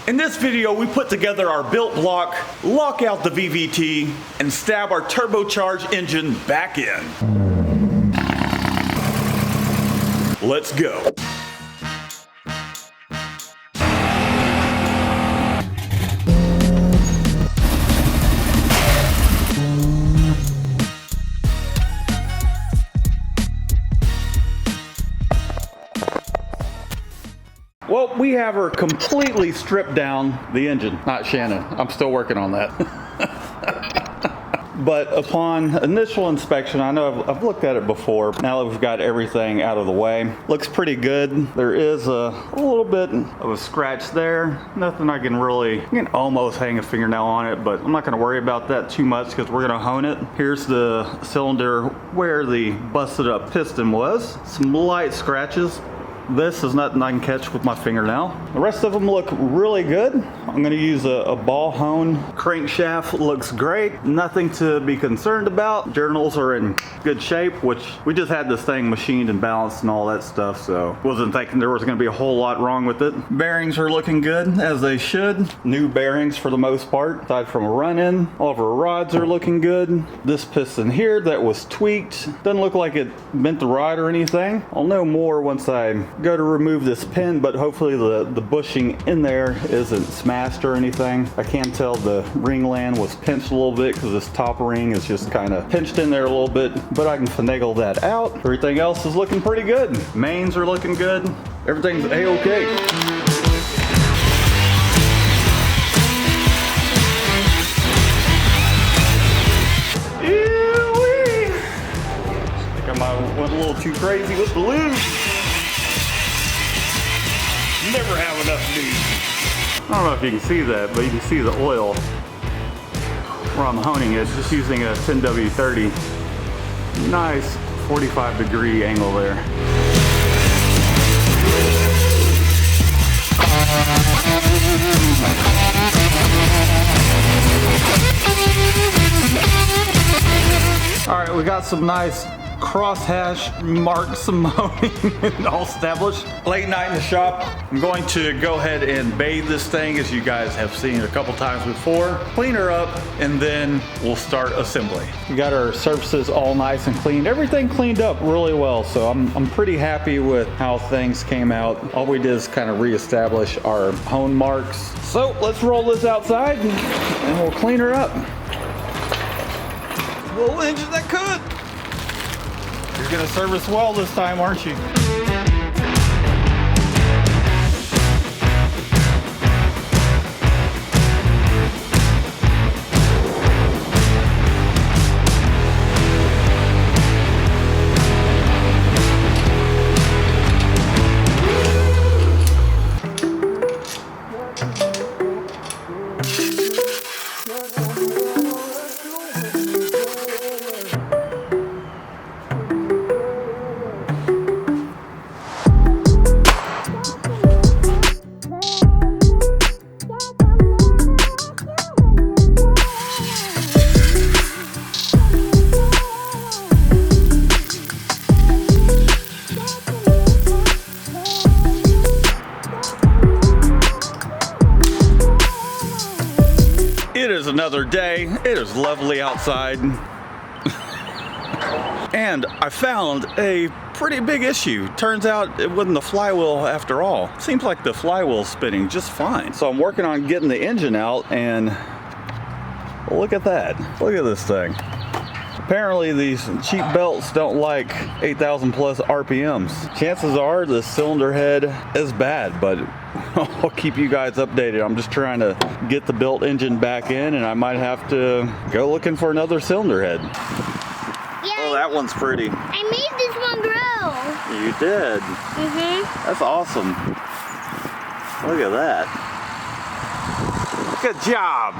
In this video, we put together our built block, lock out the VVT, and stab our turbocharged engine back in. Let's go. Well, we have her completely stripped down the engine. Not Shannon, I'm still working on that. But upon initial inspection, I know I've looked at it before. Now that we've got everything out of the way, looks pretty good. There is a little bit of a scratch there. Nothing I can almost hang a fingernail on it, but I'm not gonna worry about that too much because we're gonna hone it. Here's the cylinder where the busted up piston was. Some light scratches. This is nothing I can catch with my fingernail. The rest of them look really good. I'm gonna use a ball hone. Crankshaft looks great. Nothing to be concerned about. Journals are in good shape, which we just had this thing machined and balanced and all that stuff, so wasn't thinking there was gonna be a whole lot wrong with it. Bearings are looking good, as they should. New bearings for the most part, aside from a run-in. All of our rods are looking good. This piston here that was tweaked, doesn't look like it bent the rod or anything. I'll know more once I go to remove this pin, but hopefully the bushing in there isn't smashed or anything. I can tell the ring land was pinched a little bit because this top ring is just kind of pinched in there a little bit, but I can finagle that out. Everything else is looking pretty good. Mains are looking good. Everything's a-okay. I think I went a little too crazy with the lube. Never have enough lube. I don't know if you can see that, but you can see the oil where I'm honing it, just using a 10W30. Nice 45-degree angle there. All right, we got some nice crosshash marks, some honing all established. Late night in the shop. I'm going to go ahead and bathe this thing, as you guys have seen a couple times before. Clean her up, and then we'll start assembly. We got our surfaces all nice and clean. Everything cleaned up really well, so I'm pretty happy with how things came out. All we did is kind of reestablish our hone marks. So let's roll this outside and we'll clean her up. Little engine that could. You're gonna serve us well this time, aren't you? It is another day. It is lovely outside. And I found a pretty big issue. Turns out it wasn't the flywheel after all. Seems like the flywheel's spinning just fine. So I'm working on getting the engine out, and look at that. Look at this thing. Apparently these cheap belts don't like 8,000 plus RPMs. Chances are the cylinder head is bad, but I'll keep you guys updated. I'm just trying to get the built engine back in, and I might have to go looking for another cylinder head. Yeah, oh, that one's pretty. I made this one grow. You did? Mm-hmm. That's awesome. Look at that. Good job.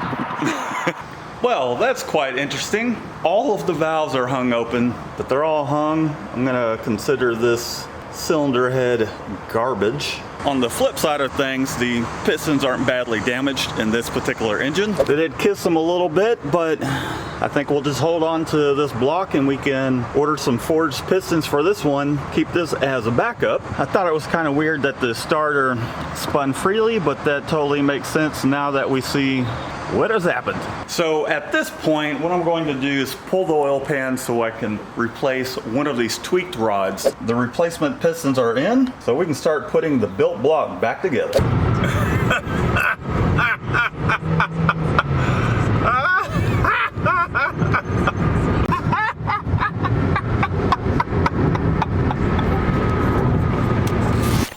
Well, that's quite interesting. All of the valves are hung open, but they're all hung. I'm gonna consider this cylinder head garbage. On the flip side of things, the pistons aren't badly damaged in this particular engine. They did kiss them a little bit, but I think we'll just hold on to this block and we can order some forged pistons for this one. Keep this as a backup. I thought it was kind of weird that the starter spun freely, but that totally makes sense now that we see what has happened. So at this point, what I'm going to do is pull the oil pan so I can replace one of these tweaked rods. The replacement pistons are in, so we can start putting the built block back together.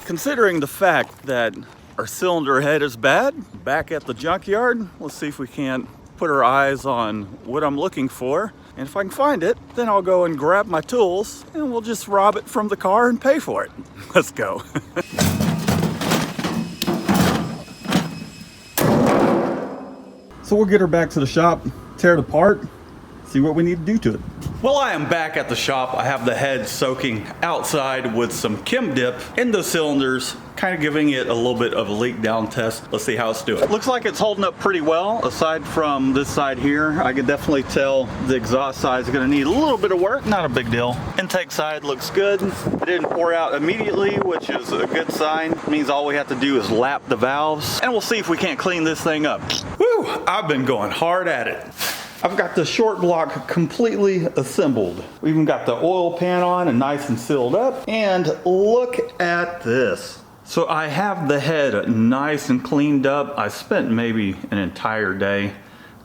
Considering the fact that our cylinder head is bad, back at the junkyard, let's see if we can't put our eyes on what I'm looking for. And if I can find it, then I'll go and grab my tools and we'll just rob it from the car and pay for it. Let's go. So we'll get her back to the shop, tear it apart, see what we need to do to it. Well, I am back at the shop. I have the head soaking outside with some chem dip in the cylinders, kind of giving it a little bit of a leak down test. Let's see how it's doing. Looks like it's holding up pretty well. Aside from this side here, I can definitely tell the exhaust side is going to need a little bit of work. Not a big deal. Intake side looks good. It didn't pour out immediately, which is a good sign. It means all we have to do is lap the valves, and we'll see if we can't clean this thing up. Whew, I've been going hard at it. I've got the short block completely assembled. We even got the oil pan on and nice and sealed up. And look at this. So I have the head nice and cleaned up. I spent maybe an entire day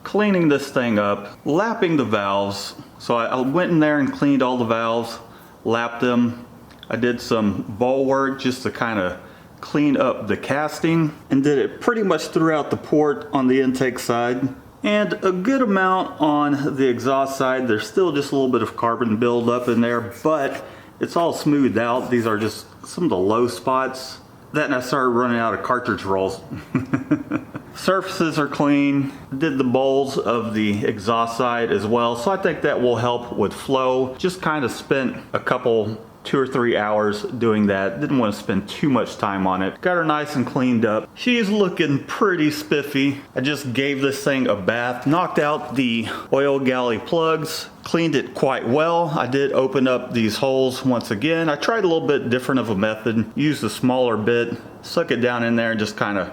cleaning this thing up, lapping the valves. So I went in there and cleaned all the valves, lapped them. I did some bowl work just to kind of clean up the casting and did it pretty much throughout the port on the intake side. And a good amount on the exhaust side. There's still just a little bit of carbon buildup in there, but it's all smoothed out. These are just some of the low spots. Then I started running out of cartridge rolls. Surfaces are clean. Did the bowls of the exhaust side as well, so I think that will help with flow. Just kind of spent a couple 2 or 3 hours doing that. Didn't want to spend too much time on it. Got her nice and cleaned up. She's looking pretty spiffy. I just gave this thing a bath, knocked out the oil galley plugs, cleaned it quite well. I did open up these holes once again. I tried a little bit different of a method. Used a smaller bit, stuck it down in there and just kind of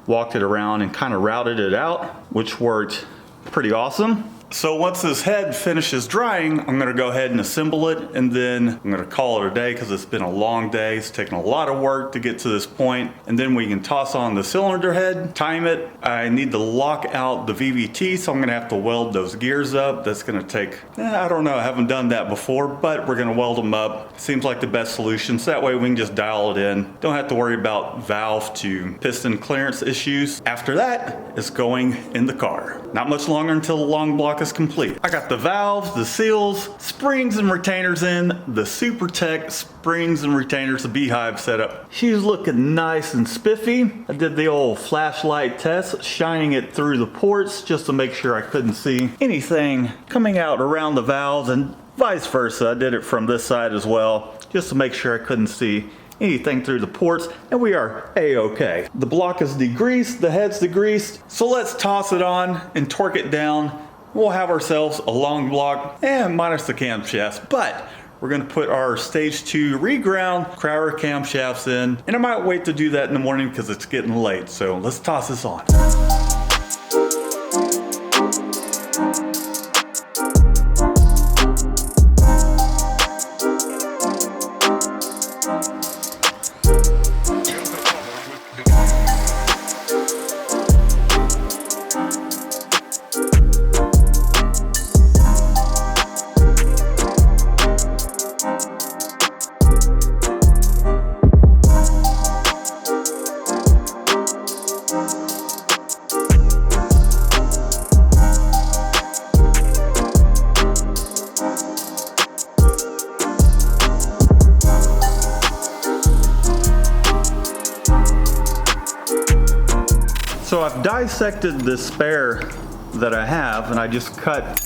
walked it around and kind of routed it out, which worked pretty awesome. So once this head finishes drying, I'm gonna go ahead and assemble it, and then I'm gonna call it a day because it's been a long day. It's taken a lot of work to get to this point, and then we can toss on the cylinder head, time it. I need to lock out the VVT, so I'm gonna have to weld those gears up. That's gonna take, I don't know, I haven't done that before, but we're gonna weld them up. Seems like the best solution, so that way we can just dial it in. Don't have to worry about valve to piston clearance issues. After that, it's going in the car. Not much longer until the long block is complete. I got the valves, the seals, springs and retainers in, the supertech springs and retainers, the beehive setup. She's looking nice and spiffy. I did the old flashlight test, shining it through the ports just to make sure I couldn't see anything coming out around the valves, and vice versa. I did it from this side as well, just to make sure I couldn't see anything through the ports, and we are a-okay. The block is degreased, the head's degreased, so let's toss it on and torque it down. We'll have ourselves a long block, and minus the camshafts, but we're gonna put our stage 2 reground Crowder camshafts in, and I might wait to do that in the morning because it's getting late, so let's toss this on. So I've dissected the spare that I have, and I just cut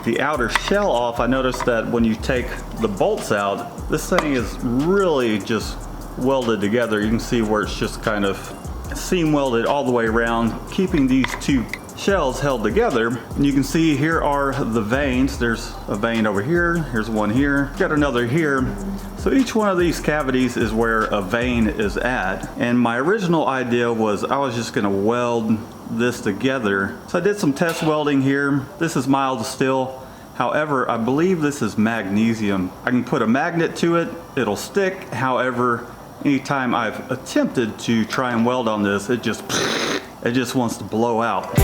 the outer shell off. I noticed that when you take the bolts out, this thing is really just welded together. You can see where it's just kind of seam welded all the way around, keeping these two shells held together. And you can see here are the vanes. There's a vane over here, here's one here, got another here. So each one of these cavities is where a vane is at. And my original idea was I was just gonna weld this together. So I did some test welding here. This is mild steel. However, I believe this is magnesium. I can put a magnet to it, it'll stick. However, anytime I've attempted to try and weld on this, it just wants to blow out.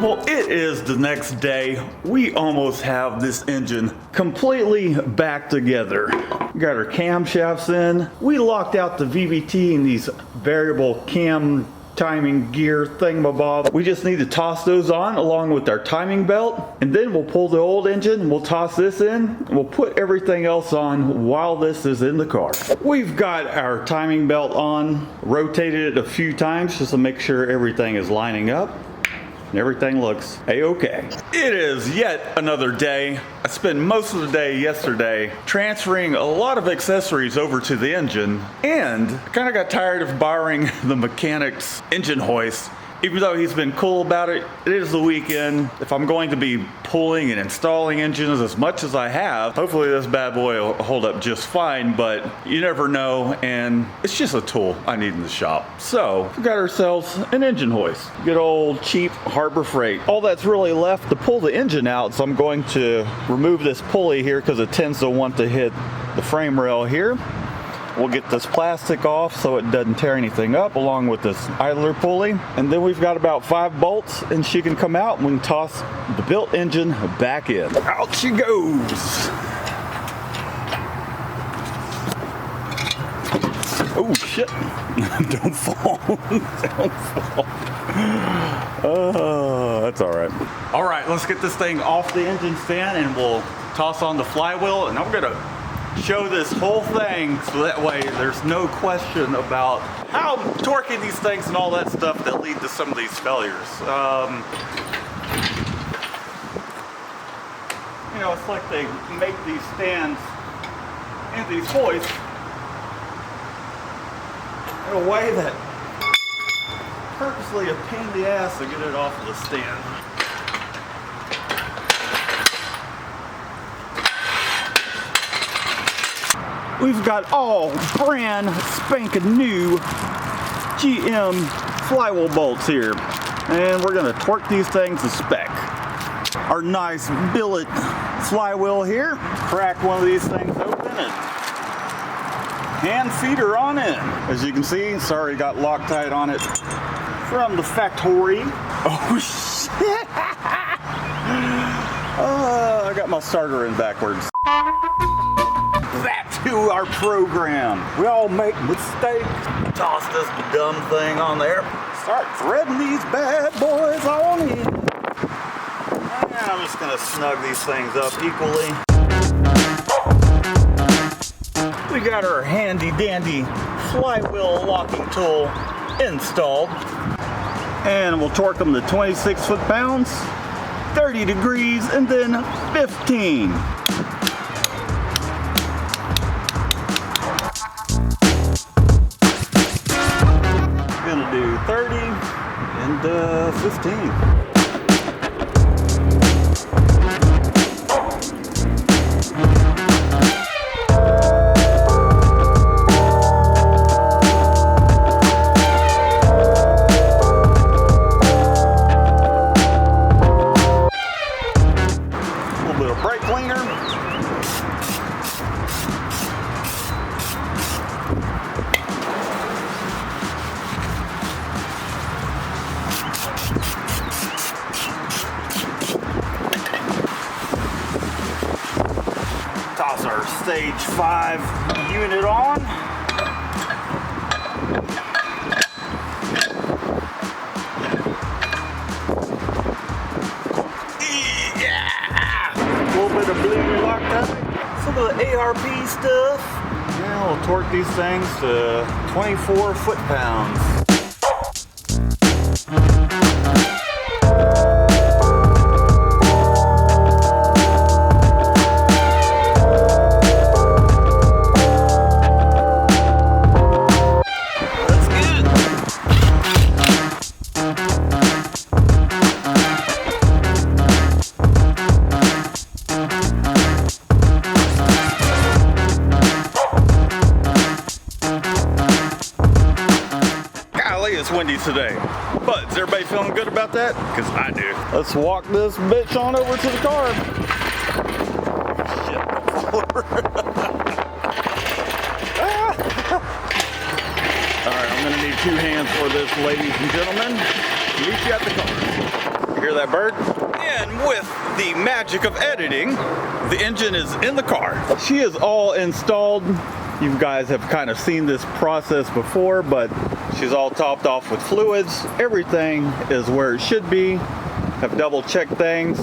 Well, it is the next day. We almost have this engine completely back together. We got our camshafts in. We locked out the VVT and these variable cam timing gear thingamabob. We just need to toss those on along with our timing belt, and then we'll pull the old engine, we'll toss this in, and we'll put everything else on while this is in the car. We've got our timing belt on, rotated it a few times just to make sure everything is lining up. Everything looks a-okay. It is yet another day. I spent most of the day yesterday transferring a lot of accessories over to the engine, and I kind of got tired of borrowing the mechanic's engine hoist. Even though he's been cool about it, it is the weekend. If I'm going to be pulling and installing engines as much as I have, hopefully this bad boy will hold up just fine, but you never know, and it's just a tool I need in the shop. So, we got ourselves an engine hoist. Good old cheap Harbor Freight. All that's really left to pull the engine out, so I'm going to remove this pulley here because it tends to want to hit the frame rail here. We'll get this plastic off so it doesn't tear anything up, along with this idler pulley. And then we've got about 5 bolts, and she can come out and we can toss the built engine back in. Out she goes. Oh shit. Don't fall. Don't fall. That's all right. All right, let's get this thing off the engine stand and we'll toss on the flywheel, and I'm gonna show this whole thing so that way there's no question about how torquing these things and all that stuff that lead to some of these failures. You know, it's like they make these stands and these hoists in a way that purposely a pain in the ass to get it off of the stand. We've got all brand spanking new GM flywheel bolts here, and we're gonna torque these things to spec. Our nice billet flywheel here. Crack one of these things open and hand feeder on in. As you can see, it's already got Loctite on it from the factory. Oh shit! I got my starter in backwards. Back to our program. We all make mistakes. Toss this dumb thing on there. Start threading these bad boys on in. And I'm just gonna snug these things up equally. We got our handy dandy flywheel locking tool installed. And we'll torque them to 26 foot-pounds, 30 degrees, and then 15. Gonna do 30 and 15. Toss our stage 5 unit on. Yeah! A little bit of blue lockout. Some of the ARP stuff. Now we'll torque these things to 24 foot-pounds. It's windy today, but is everybody feeling good about that? Because I do. Let's walk this bitch on over to the car. Shit. Alright, I'm gonna need 2 hands for this, ladies and gentlemen. Meet you at the car. You hear that bird? And with the magic of editing, the engine is in the car. She is all installed. You guys have kind of seen this process before, but she's all topped off with fluids. Everything is where it should be. Have double checked things.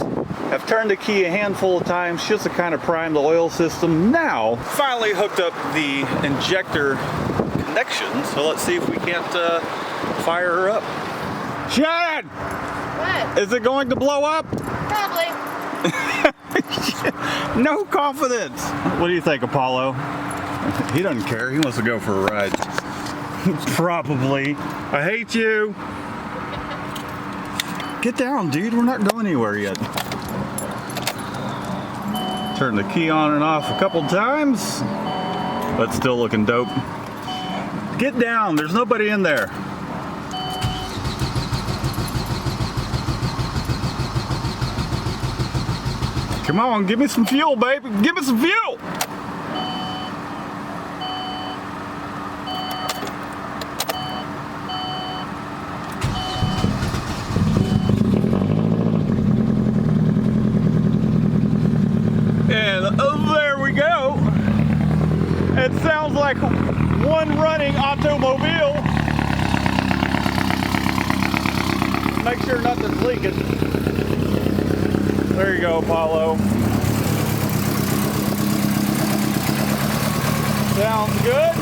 Have turned the key a handful of times just to kind of prime the oil system. Now, finally hooked up the injector connection. So let's see if we can't fire her up. Chad! What? Is it going to blow up? Probably. No confidence. What do you think, Apollo? He doesn't care. He wants to go for a ride. Probably. I hate you. Get down, dude. We're not going anywhere yet. Turn the key on and off a couple times. But still looking dope. Get down. There's nobody in there. Come on, give me some fuel, baby. Give me some fuel. And there we go. It sounds like one running automobile. Make sure nothing's leaking. There you go, Apollo. Sounds good.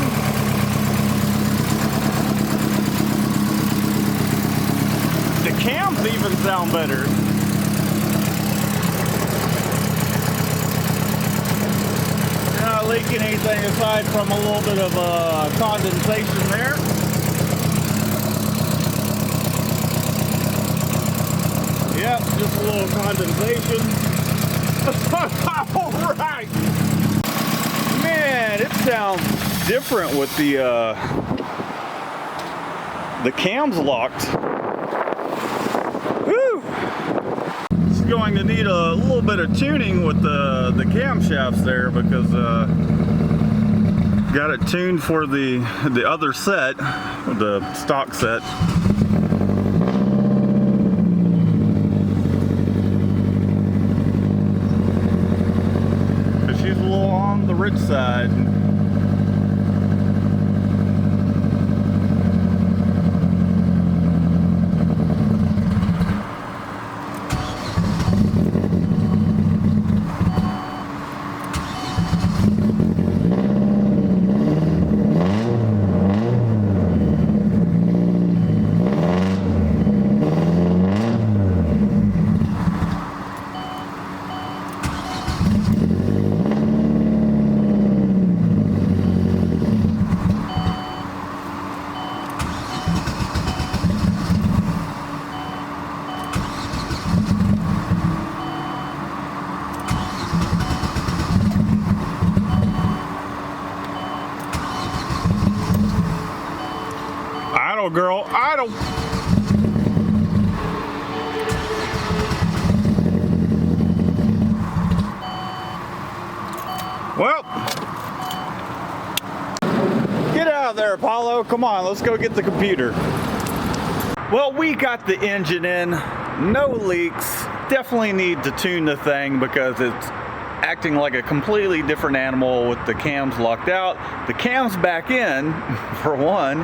The cams even sound better. Not leaking anything aside from a little bit of condensation there. Yep, just a little condensation. All right. Man, it sounds different with the cams locked. Whew. It's going to need a little bit of tuning with the camshafts there because got it tuned for the other set, the stock set. She's a little on the rich side. Idle, girl, idle. Well, get out of there, Apollo. Come on, let's go get the computer. Well, we got the engine in, no leaks. Definitely need to tune the thing because it's acting like a completely different animal with the cams locked out. The cams back in, for one,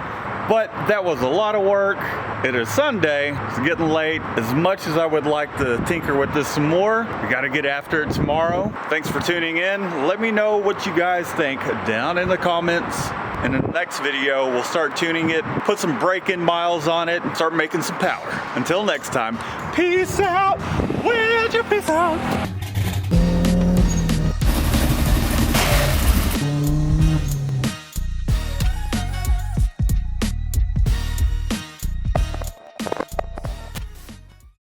but that was a lot of work. It is Sunday, it's getting late. As much as I would like to tinker with this some more, we gotta get after it tomorrow. Thanks for tuning in. Let me know what you guys think down in the comments. In the next video, we'll start tuning it, put some break-in miles on it, and start making some power. Until next time, peace out. Will you peace out?